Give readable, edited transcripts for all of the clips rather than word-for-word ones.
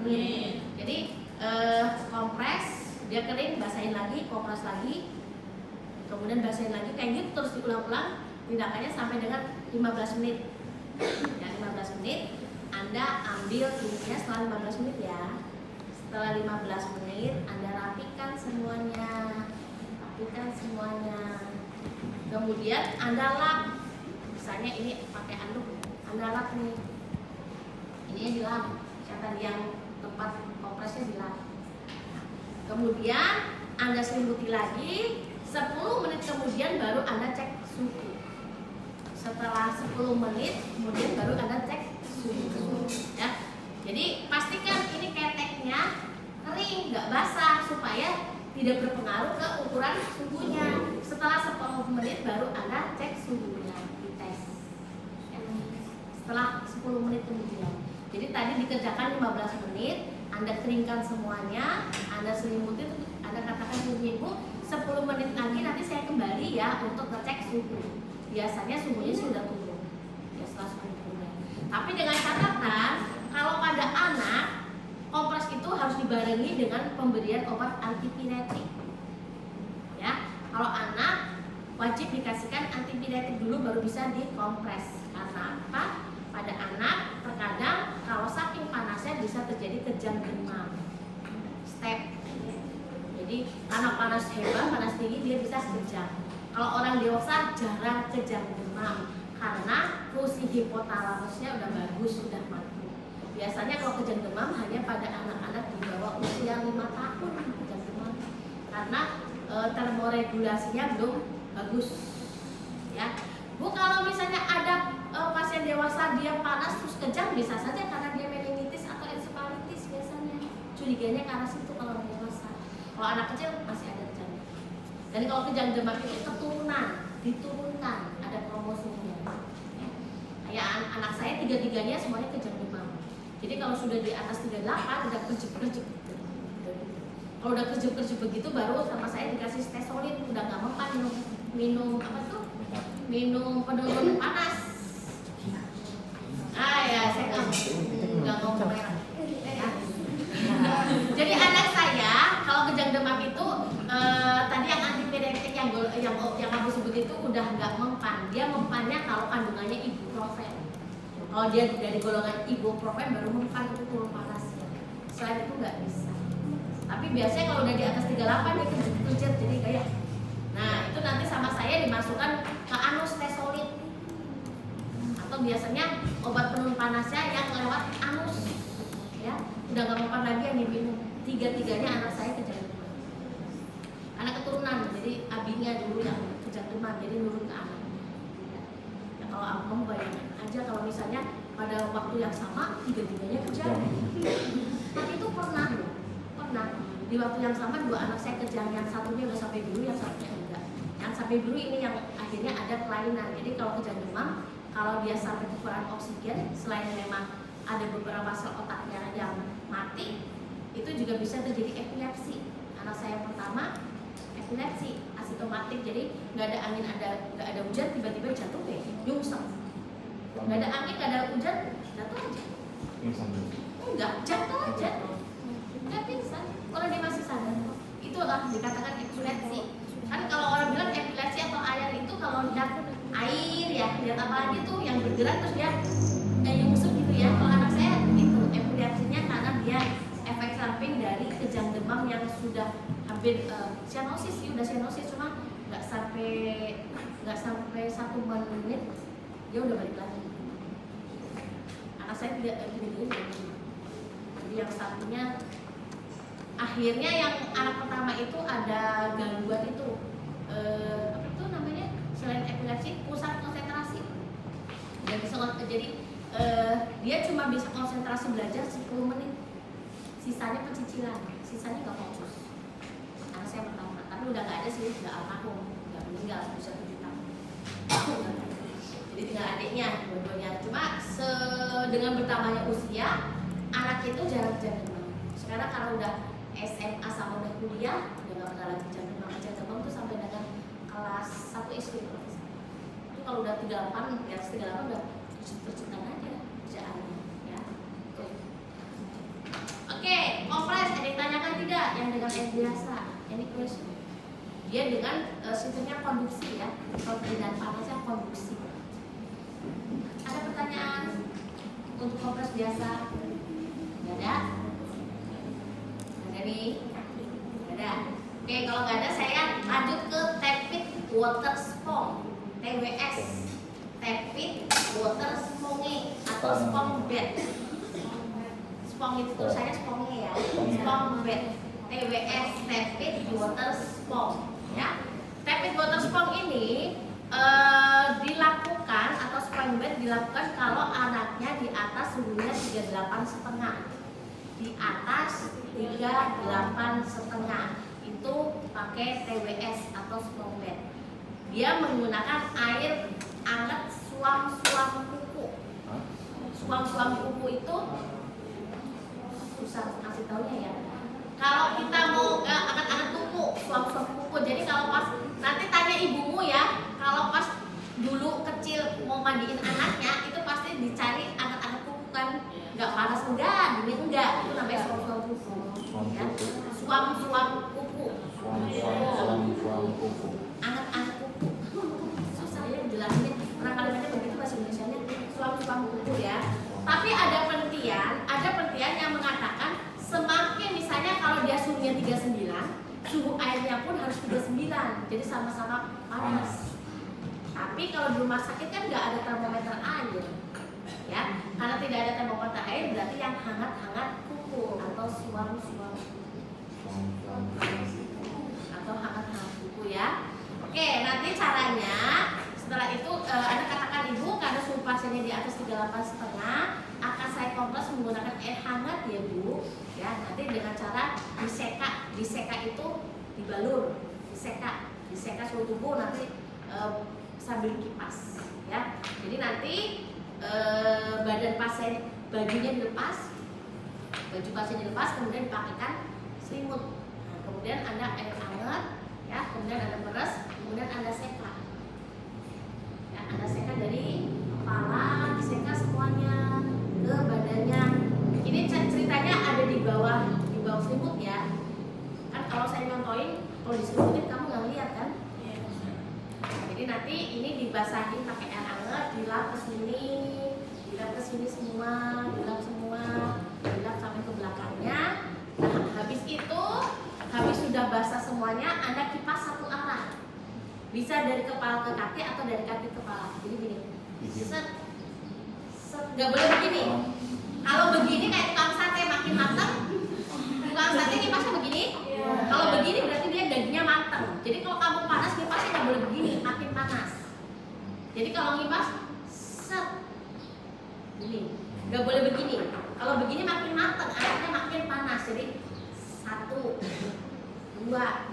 menit. Jadi kompres, dia kering, basahin lagi, kompres lagi, kemudian basahin lagi, kayak gitu terus diulang-ulang tindakannya sampai dengan 15 menit. Ya, 15 menit Anda ambil ininya setelah 15 menit ya. Setelah 15 menit Anda rapikan semuanya. Kemudian Anda lap. Misalnya ini pakai anduk, Anda lap nih. Ininya dilap. Yang tadi yang tempat kompresnya dilap. Kemudian Anda selimuti lagi. 10 menit kemudian baru Anda cek suhu. Setelah 10 menit kemudian baru Anda cek suhu ya. Jadi pastikan ini keteknya kering, nggak basah supaya tidak berpengaruh ke ukuran suhunya. Setelah 10 menit baru Anda cek suhunya, dites ya. Setelah 10 menit kemudian. Jadi tadi dikerjakan 15 menit, Anda keringkan semuanya, Anda selimuti, Anda katakan suhunya Ibu 10 menit lagi nanti saya kembali ya untuk ngecek suhu. Biasanya suhunya sudah turun ya setelah suhu turun. Tapi dengan catatan kalau pada anak kompres itu harus dibarengi dengan pemberian obat antipiretik ya. Kalau anak wajib dikasihkan antipiretik dulu baru bisa dikompres. Karena apa? Pada anak terkadang kalau saking panasnya bisa terjadi kejang demam step. Jadi karena panas hebat, panas tinggi dia bisa kejang. Kalau orang dewasa jarang kejang demam karena fungsi hipotalamusnya udah bagus, sudah mati. Biasanya kalau kejang demam hanya pada anak-anak di bawah usia 5 tahun kejang demam karena termoregulasinya belum bagus. Ya, Bu, kalau misalnya ada pasien dewasa dia panas terus kejang bisa saja karena dia meningitis atau encephalitis biasanya. Curiganya karena situ kalau orang dewasa. Kalau anak kecil masih ada kejang. Dan kalau kejang demam itu keturunan, diturunkan, ada kromosomnya. Kayak anak saya tiga-tiganya semuanya kejang demam. Jadi kalau sudah di atas 38 udah kerjep-kerjep. Kalau udah kerjep-kerjep begitu baru sama saya dikasih stesolin, udah nggak mempan minum apa tuh? Minum penurun panas. Ya saya nggak ngomong merah. Ya. Jadi anak saya kalau kejang demam itu tadi yang antipiretik yang aku sebut itu udah nggak mempan. Dia mempannya kalau kandungannya ibuprofen. Kalau dia dari golongan ibuprofen baru mempan itu turun panasnya. Selain itu nggak bisa. Tapi biasanya kalau udah di atas 38 dia kerjep jadi kayak. Nah itu nanti sama saya dimasukkan ke anus tesolid. Atau biasanya obat penurun panasnya yang lewat anus. Ya, udah nggak mempan lagi yang diminum. Tiga-tiganya anak saya kejang demam. Anak keturunan, jadi abinya dulu yang kejang demam, jadi nurun ke anak. Ya, kalau kamu bayangin aja kalau misalnya pada waktu yang sama tiga-tiganya kejang. Tapi itu pernah di waktu yang sama dua anak saya kejang, yang satunya udah sampai biru, yang satunya enggak. Yang sampai biru ini yang akhirnya ada kelainan. Jadi kalau kejang demam, kalau dia sampai kekurangan oksigen, selain memang ada beberapa sel otaknya yang mati, itu juga bisa terjadi epilepsi. Anak saya yang pertama epilepsi asimptomatik, jadi nggak ada angin, nggak ada hujan, tiba-tiba jatuh deh, nyungsep. Nggak ada angin, nggak ada hujan, jatuh aja. Enggak, jatuh aja. Nggak pingsan. Kalau dia masih sadar, itu adalah dikatakan epilepsi. Kan kalau orang bilang epilepsi atau air itu kalau lihat air ya, lihat apa lagi tuh yang bergerak terus dia nyungsep gitu ya. Kalau anak saya itu epilepsinya karena dia efek samping dari kejang demam yang sudah hampir cyanosis sih, udah cyanosis, cuma nggak sampai 1 menit dia udah balik lagi. Anak saya tidak gini-gini. Jadi yang satunya akhirnya yang anak pertama itu ada gangguan itu apa itu namanya, selain epilepsi pusat konsentrasi. Jadi dia cuma bisa konsentrasi belajar 10 menit, sisanya pencicilan, sisanya nggak fokus. Anak saya pertama, tapi udah nggak ada sih, nggak almarhum, nggak meninggal, bisa 7 tahun. Jadi tinggal adiknya dua-duanya. Cuma dengan bertambahnya usia, anak itu jarang kejang demam. Sekarang karena udah SMA sama udah kuliah, udah nggak pernah lagi kejang demam. Kejang demam tuh sampai dengan kelas 1 SD. Itu kalau udah 38, di atas 38 udah tercitan aja kerjaannya, ya. Oke. yang dengan air biasa. Ini pressure. Dia dengan sistemnya konduksi ya. Kalau perbedaan panasnya konduksi. Ada pertanyaan untuk kompres biasa? Nggak ada? Ada nih? Nggak ada. Oke, kalau nggak ada saya lanjut ke tepid water sponge, TWS. Tepid water sponge atau sponge bed. Sponge itu tulisannya sponge ya. Sponge bed. TWS, tepid water sponge. Ya. Tepid water sponge ini dilakukan atau sponge bed dilakukan kalau anaknya di atas suhunya 38,5. Di atas 38,5 itu pakai TWS atau sponge bed. Dia menggunakan air hangat suam-suam kuku. Suam-suam kuku itu susah kasih taunya ya. Kalau kita mau angkat-angkat kuku, suam-suam kuku. Jadi kalau pas nanti tanya ibumu ya, kalau pas dulu kecil mau mandiin anaknya itu pasti dicari angkat-angkat kuku kan, nggak panas enggak, dingin enggak, itu namanya suam-suam kuku. Ya. Suam-suam kuku. Angkat-angkat kuku. Susah ya jelasin. Orang kalimatnya begitu bahasa Indonesianya suam-suam kuku ya. Tapi ada penelitian yang mengatakan semakin misalnya kalau dia suhunya 39, suhu airnya pun harus 39, jadi sama-sama panas. Tapi kalau di rumah sakit kan nggak ada termometer air, ya. Karena tidak ada termometer air berarti yang hangat-hangat kuku atau suam-suam atau hangat-hangat kuku ya. Oke, nanti caranya setelah itu Anda katakan ibu karena suhu pasiennya di atas 38,5 akan saya kompres menggunakan air hangat ya bu. Ya, nanti dengan cara diseka itu dibalur, diseka suhu tubuh nanti sambil kipas ya. Jadi nanti badan pasien bajunya dilepas, baju pasien dilepas kemudian dipakaikan selimut. Nah, kemudian Anda air hangat ya, kemudian Anda peres, kemudian Anda seka. Ya, Anda seka dari kepala, diseka semuanya ke badannya. Ini ceritanya ada di bawah selimut ya. Kan kalau saya nyontoin, kalau diselimutin kamu nggak lihat kan? Jadi nanti ini dibasahin pakai air hangat, dilap ke sini semua, dilap sampai ke belakangnya. Nah, habis sudah basah semuanya, Anda kipas satu arah. Bisa dari kepala ke kaki atau dari kaki ke kepala. Jadi gini. Set. Nggak boleh begini. Kalau begini kayak tukang sate makin matang. Tukang sate kipasnya begini. Kalau begini berarti dia dagingnya matang. Jadi kalau kamu panas kipasnya nggak boleh begini, makin panas. Jadi kalau ngipas set ini nggak boleh begini. Kalau begini makin matang, anaknya makin panas. Jadi 1, 2,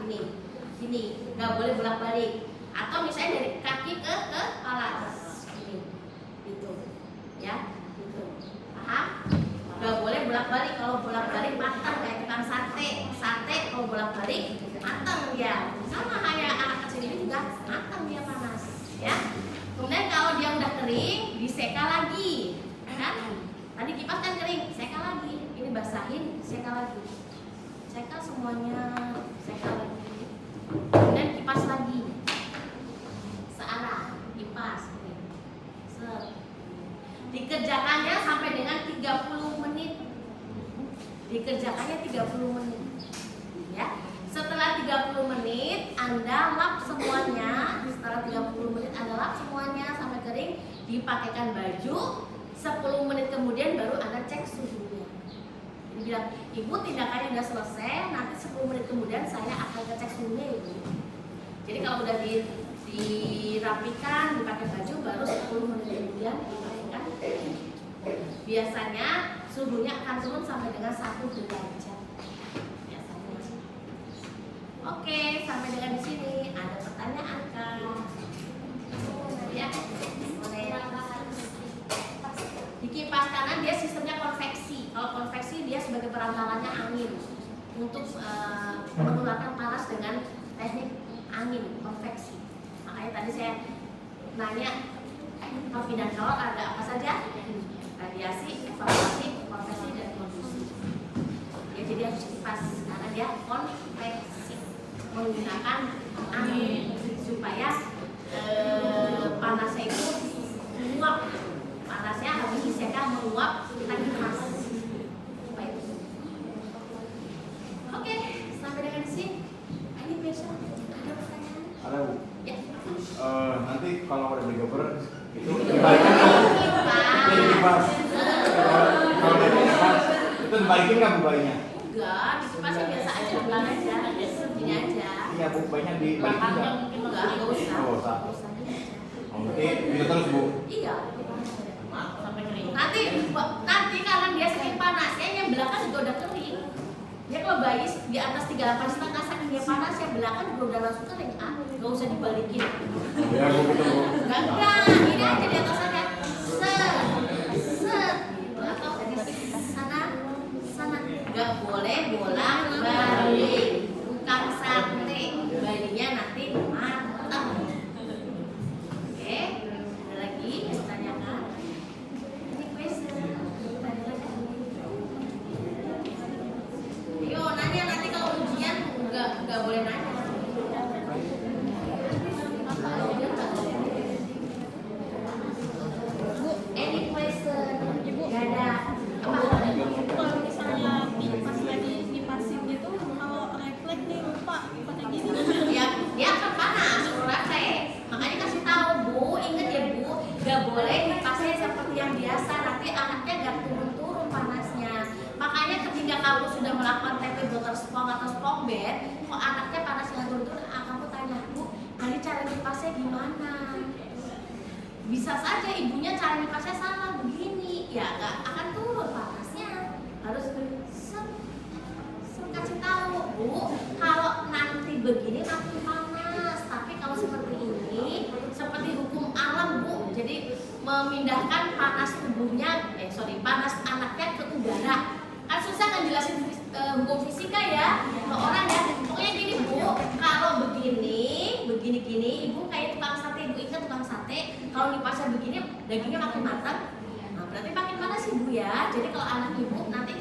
gini, nggak boleh bolak-balik. Atau misalnya dari kaki ke kepala, ini, gitu, ya, gitu. Paham? Nggak boleh bolak-balik. Kalau bolak-balik matang kayak tukang sate kalau bolak-balik matang dia. Sama kayak anak kecil ini juga matang dia panas, ya. Kemudian kalau dia udah kering, diseka lagi, kan? Tadi kipas kan kering, seka lagi. Ini basahin, seka lagi. Seka semuanya, seka lagi. Kemudian kipas lagi. Searah, kipas. Set. Dikerjakannya sampai dengan 30 menit. Dikerjakannya 30 menit. Ya. Setelah 30 menit Anda lap semuanya. Setelah 30 menit Anda lap semuanya sampai kering, dipakaikan baju. 10 menit kemudian baru Anda cek suhunya. Jadi bilang, ibu tindakannya udah selesai, nanti 10 menit kemudian saya akan ngecek suhunya ibu. Jadi kalau udah dirapikan, dipakai baju, baru 10 menit kemudian dipakaikan. Biasanya suhunya akan turun sampai dengan 1 derajat. Biasanya. Oke, sampai dengan di sini ada pertanyaan kan? Ya, boleh. Di kipas kanan dia sistemnya konveksi. Kalau konveksi dia sebagai perantaranya angin untuk mengeluarkan panas dengan teknik angin konveksi. Makanya tadi saya nanya topi dan kawat ada apa saja? Radiasi, evakuasi, konveksi dan kondusi. Ya, jadi harus kipas karena dia dia konveksi menggunakan angin supaya panasnya itu menguap, panasnya habis diseka menguap tadi panas. Oke, sampai dengan sini. Ini besok ada pertanyaan? Ada Bu? Ya. Nanti kalau ada developer itu dibalikin jadi kipas. Kalau ada kipas itu dibalikin nggak Bu bayinya? Enggak, di kipas biasa aja, bukan aja, segini aja. Iya Bu, bayinya dibalikin nggak? Enggak usah. Oh, usah. Gini aja. Oh, berarti bisa terus Bu? Iya. Sampai kering. Nanti karena dia saking panasnya yang belakang juga udah kering. Dia kalau bayi di atas 38,5 saking dia panas, yang belakang juga udah langsung kering. Nggak usah dibalikin. Ya Bu, gitu Bu. Enggak, ini aja di atas aja. Set. Atau sana. Nggak boleh bolak-balik. Bukan sate. Bayinya nanti matang. Oke, ada lagi yang ditanyakan? Ini question. Tanya lagi. Ayo nanya, nanti kalau ujian nggak boleh nanya. Bu, any question? Nggak ada. Apa? Kalau misalnya pas lagi dipasin gitu, kalau refleks nih lupa pakai gini. Ya, dia akan panas kalau refleks. Makanya kasih tahu Bu, ingat ya Bu, nggak boleh dipaksa seperti yang biasa. Nanti anaknya nggak turun-turun panasnya. Makanya ketika kamu sudah melakukan TP dokter spong atau spong bed, kok anaknya panas nggak turun-turun, kamu tanya Bu, tadi cara dipasnya gimana? Bisa saja ibunya cara dipasnya salah begini, ya nggak akan turun panasnya. Harus kasih tahu Bu, kalau nanti begini makin panas. Tapi kalau seperti ini, seperti hukum alam Bu, jadi memindahkan panas tubuhnya, panas anaknya ke udara. Kan susah kan jelasin hukum fisika ya ke orang ya. Pokoknya gini Bu, kalau begini ibu kayak tukang sate, ibu ingat tukang sate, kalau dipasang begini dagingnya makin matang. Nah, berarti makin panas sih Bu ya. Jadi kalau anak ibu nanti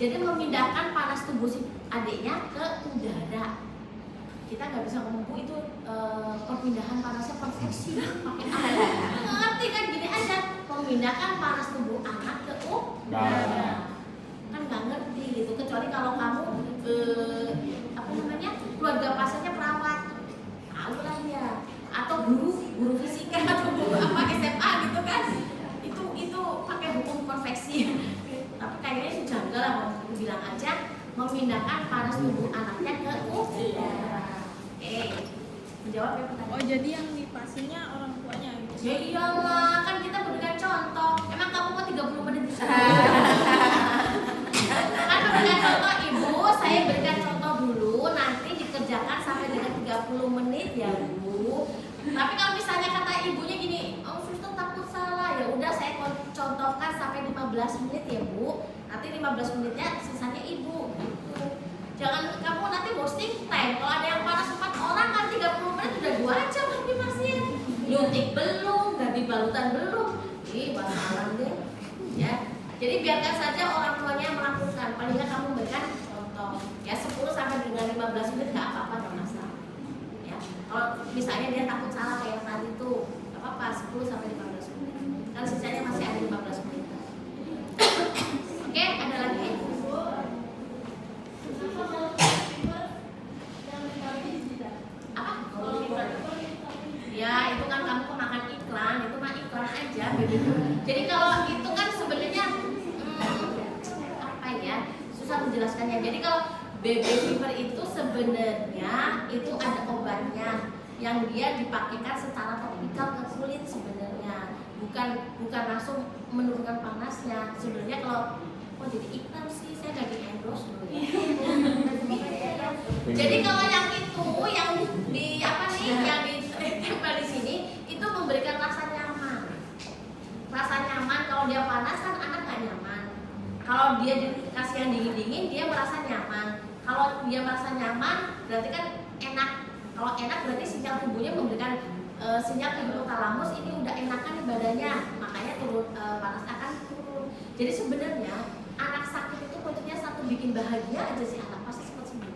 jadi memindahkan panas tubuh si adiknya ke udara. Kita nggak bisa ngomong Bu itu perpindahan panasnya konveksi. Pakai apa? Ngerti kan, gini aja, memindahkan panas tubuh anak ke udara. Kan nggak ngerti gitu, kecuali kalau kamu keluarga pasiennya perawat, tahu lah ya, atau guru fisika atau guru SMA gitu kan, itu pakai hukum konveksi. Tapi kayaknya sih janggal lah, mau bilang aja memindahkan panas tubuh anaknya ke udara. Menjawab ya pertanyaan. Oh, jadi yang dipasinnya orang tuanya gitu. Ya iyalah, kan kita berikan contoh. Emang kamu mau 30 menit bisa? Kan berikan contoh Ibu, saya berikan contoh dulu, nanti dikerjakan sampai dengan 30 menit ya Bu. Tapi kalau misalnya kata ibunya gini, oh suster takut salah, ya udah saya contohkan sampai 15 menit ya Bu. Nanti 15 menitnya sisanya Ibu. Gitu. Jangan kamu nanti wasting time. Kalau ada yang panas 4 orang kan 30 menit udah 2 jam lagi pasien. Nyuntik belum, ganti balutan belum. Masalah deh. Ya. Jadi biarkan saja orang tuanya melakukan. Paling nggak kamu berikan contoh. Ya 10 sampai dengan 15 menit nggak apa-apa, nggak masalah. Ya. Kalau misalnya dia takut salah kayak tadi tuh, nggak apa-apa 10 sampai 15 menit. Kan sisanya masih ada 15 menit. Oke, ada lagi? Apa? Ya itu kan kamu kemakan iklan, itu mah iklan aja begitu. Jadi kalau itu kan sebenarnya apa ya, susah menjelaskannya. Jadi kalau baby fever itu sebenarnya itu ada obatnya yang dia dipakaikan secara topikal ke kulit sebenarnya, bukan langsung menurunkan panasnya. Sebenarnya kalau jadi iklan sih saya nggak di endorse dulu ya. Jadi kalau yang itu yang di apa nih yang ditempel di sini itu memberikan rasa nyaman. Rasa nyaman, kalau dia panas kan anak nggak nyaman. Kalau dia dikasih yang dingin-dingin dia merasa nyaman. Kalau dia merasa nyaman berarti kan enak. Kalau enak berarti sinyal tubuhnya memberikan sinyal ke hipotalamus ini udah enakan di badannya, makanya turun panas akan turun. Jadi sebenarnya anak sakit itu bentuknya satu bikin dibikin bahagia aja si anak pasti cepat sembuh.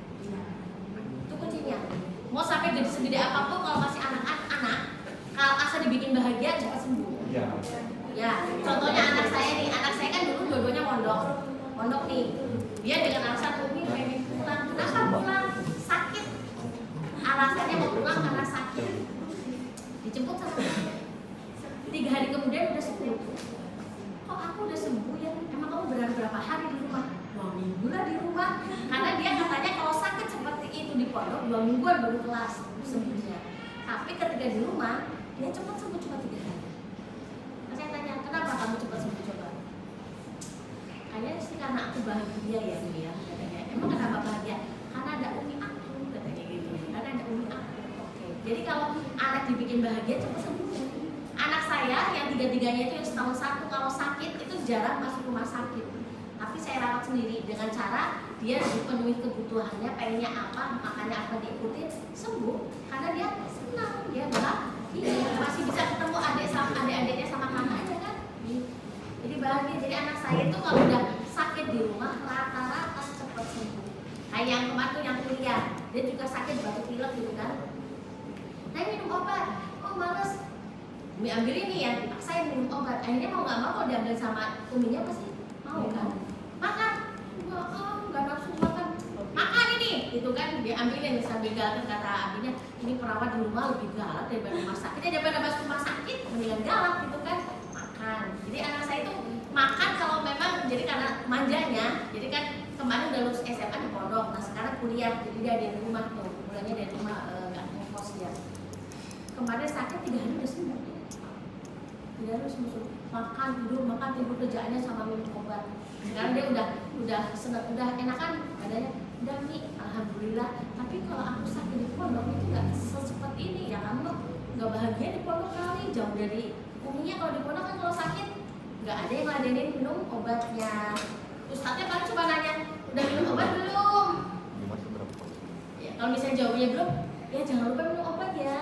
Itu kuncinya. Mau sampai gede segede apapun kalau masih anak-anak, kalau asal dibikin bahagia cepat sembuh. Iya. Ya, contohnya anak saya nih, anak saya kan dulu dua-duanya mondok nih. Dia dengan alasan Umi pengen pulang. Kenapa pulang? Sakit. Alasannya mau pulang karena sakit. Dijemput sama saya. 3 hari kemudian udah sembuh. Kok aku udah sembuh ya? Emang kamu berapa hari di rumah? 2 minggu lah di rumah. Karena dia katanya kalau sakit seperti itu di pondok 2 mingguan baru kelas sembuhnya. Tapi ketika di rumah dia cepat sembuh cuma 3 hari. Nah, saya tanya, kenapa kamu cepat sembuh coba? Kayaknya sih karena aku bahagia ya Bu ya, katanya. Emang kenapa bahagia? Karena ada umi aku, katanya gitu. Karena ada umi aku. Oke. Jadi kalau anak dibikin bahagia cepat sembuh. Anak saya yang 3-3-nya itu yang setahun 1 kalau sakit itu jarang masuk rumah sakit. Tapi saya rawat sendiri dengan cara dia dipenuhi kebutuhannya, pengennya apa, makannya apa diikutin, sembuh. Karena dia senang, dia bahagia, masih bisa ketemu adik-adiknya sama kakaknya kan. Jadi bahagia. Jadi anak saya itu kalau udah sakit di rumah rata-rata cepat sembuh. Kayak yang kemarin tuh yang kuliah, dia juga sakit batuk pilek gitu kan. Nah minum obat, oh males. Umi ambil ini ya, dipaksain minum obat. Akhirnya mau nggak mau kalau diambil sama uminya pasti mau kan. Makan, nggak nafsu makan. Makan ini, gitu kan. Dia ambilin sambil galak kata abinya, ini perawat di rumah lebih galak daripada rumah sakit. Daripada masuk rumah sakit, mendingan galak gitu kan. Makan. Jadi anak saya itu makan kalau memang jadi karena manjanya. Jadi kan kemarin udah lulus SMA di pondok, nah sekarang kuliah. Jadi dia ada di rumah tuh, mulainya dari rumah nggak ngekos dia. Kemarin sakit 3 hari udah sembuh. Dia harus makan tidur kerjaannya sama minum obat. Sekarang dia udah senang, udah enakan badannya. Udah nih, alhamdulillah. Tapi kalau aku sakit di pondok itu nggak secepat ini ya, kamu nggak bahagia di pondok kali, jauh dari uminya. Kalau di pondok kan kalau sakit nggak ada yang ladenin minum obatnya. Ustadznya paling cuma nanya, udah minum obat belum? Ya, kalau misalnya jawabnya belum, ya jangan lupa minum obat ya.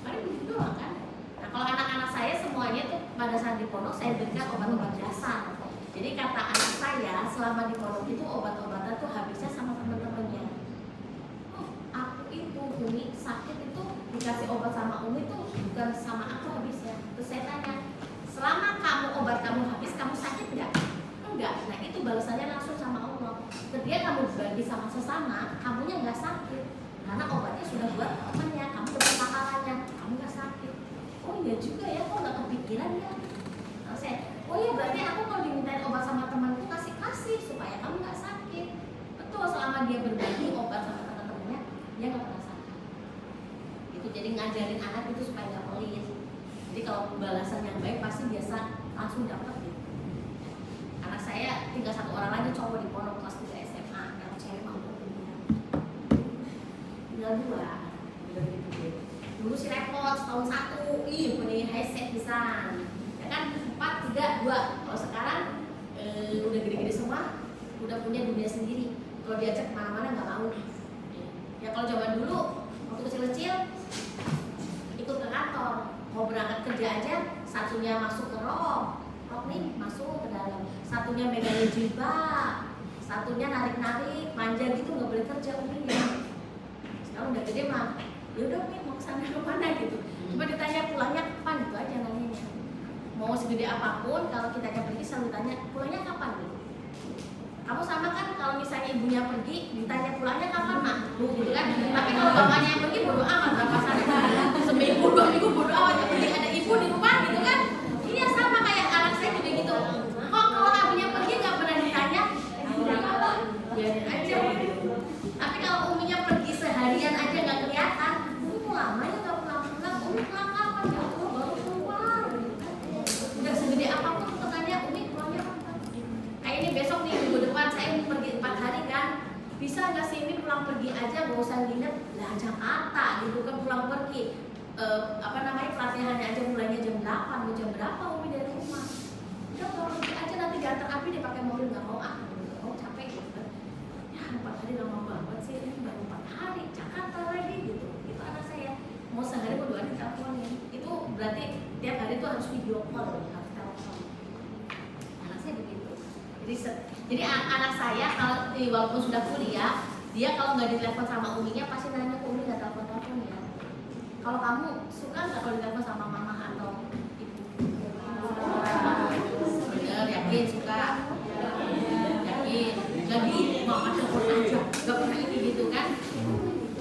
Paling begitu doang kan. Nah kalau anak-anak saya semuanya tuh pada saat di pondok saya berikan obat-obat dasar. Jadi kata anak saya selama di pondok itu obat-obatan tuh habisnya sama teman-temannya. Oh aku itu Umi sakit itu dikasih obat sama Umi tuh bukan sama aku habisnya. Terus saya tanya, selama obat kamu habis kamu sakit nggak? Enggak. Nah itu balasannya langsung sama Allah. Ketika kamu berbagi sama sesama, kamunya nggak sakit. Karena obatnya sudah buat temannya, kamu dapat pahalanya, kamu nggak sakit. Oh iya juga ya, kok nggak kepikiran ya? Nah, oh iya berarti aku kalau dimintain obat sama teman itu kasih supaya kamu nggak sakit. Betul, selama dia berbagi obat sama teman-temannya, dia nggak pernah sakit. Itu jadi ngajarin anak itu supaya nggak pelit. Jadi kalau balasan yang baik pasti biasa langsung dapat gitu. Anak saya tinggal 1 orang lagi cowok di pondok kelas 3 SMA, yang cewek mau kuliah. Tinggal 2, udah gitu. Dulu si repot setahun 1, punya headset pisan. Ya kan 4, 3, 2. Kalau sekarang udah gede-gede semua, udah punya dunia sendiri. Kalau diajak kemana-mana nggak mau. Ya kalau zaman dulu waktu kecil-kecil ikut ke kantor, mau berangkat kerja aja, satunya masuk ke rok nih masuk ke dalam, satunya megangin jilbab, satunya narik-narik, manja gitu nggak boleh kerja uminya. Sekarang udah gede mah, yaudah nih mau kesana kemana gitu. Cuma ditanya pulangnya kapan gitu aja nanyanya. Mau segede apapun kalau kita pergi selalu tanya pulangnya kapan gitu. Kamu sama kan kalau misalnya ibunya pergi ditanya pulangnya kapan mak, gitu kan. Tapi kalau bapaknya yang pergi bodo amat berapa sana. Seminggu 2 minggu bodo amat, yang penting ada ibu di rumah gitu kan. Iya sama kayak anak saya juga gitu. Kok kalau abinya pergi nggak pernah ditanya, biarin aja gitu. Tapi kalau uminya pergi seharian aja nggak kelihatan, lama ya nggak pulang-pulang, umi pulang kapan? Ya Allah baru keluar. Udah segede apapun pertanya umi pulangnya kapan? Kayak ini besok nih minggu depan saya pergi 4 hari kan, bisa nggak sih ini pulang pergi aja nggak usah nginep lah Jakarta gitu kan, pulang pergi. Pelatihannya aja mulainya jam 8, mau jam berapa umi dari rumah? Udah pulang pergi aja nanti diantar api dia pakai mobil, nggak mau capek gitu kan. Ya 4 hari lama banget sih, ini baru 4 hari Jakarta lagi gitu. Itu anak saya mau sehari mau 2 hari teleponin. Itu berarti tiap hari tuh harus video call, harus telepon. Anak saya begitu. Jadi Jadi anak saya kalau walaupun sudah kuliah, dia kalau nggak ditelepon sama uminya pasti nanya ke umi nggak telepon ya. Kalau kamu suka nggak kalau ditelepon sama mama atau ibu? Bener, yakin suka. Yakin. Jadi mama telepon aja, nggak pernah ini gitu kan?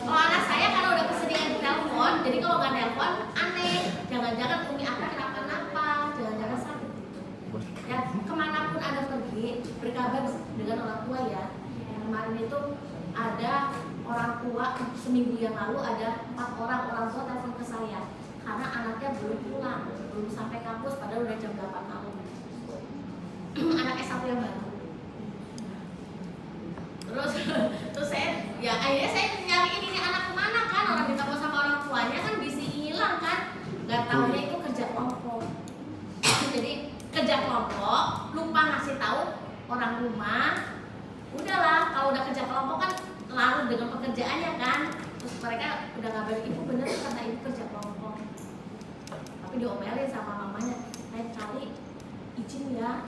Kalau anak saya karena udah keseringan ditelepon, jadi kalau nggak telepon aneh. Jangan-jangan umi aku kenapa-napa, jangan-jangan sakit. Ya kemanapun Anda pergi, berkabar dengan orang tua ya. Kemarin itu ada orang tua, seminggu yang lalu ada 4 orang tua telepon ke saya karena anaknya belum pulang, belum sampai kampus padahal udah jam 8 malam. Anak S1 yang baru. Terus saya, ya akhirnya saya nyariin ini anak kemana kan, orang ditelepon sama orang tuanya kan bisa hilang kan, nggak tahunya itu kerja kelompok. Jadi kerja kelompok lupa ngasih tahu orang rumah. Udahlah, kalau udah kerja kelompok kan larut dengan pekerjaannya kan. Terus mereka udah ngabarin ibu bener karena ibu kerja kelompok. Tapi diomelin sama mamanya, lain kali izin ya.